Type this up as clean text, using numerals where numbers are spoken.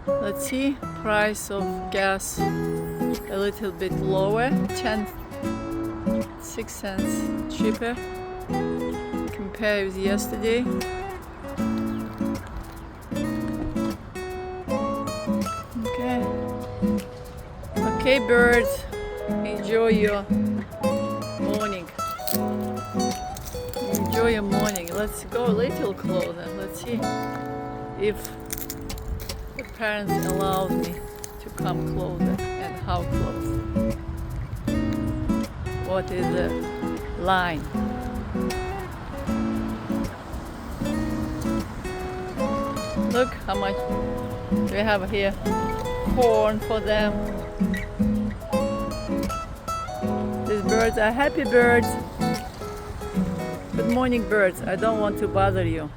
Let's see, price of gas a little bit lower, 6 cents cheaper compared with yesterday. Okay birds, enjoy your morning. Enjoy your morning. Let's go a little closer. Let's see if the parents allow me to come closer and how close. What is the line? Look how much we have here. Corn for them. These birds are happy birds. Good morning, birds. I don't want to bother you.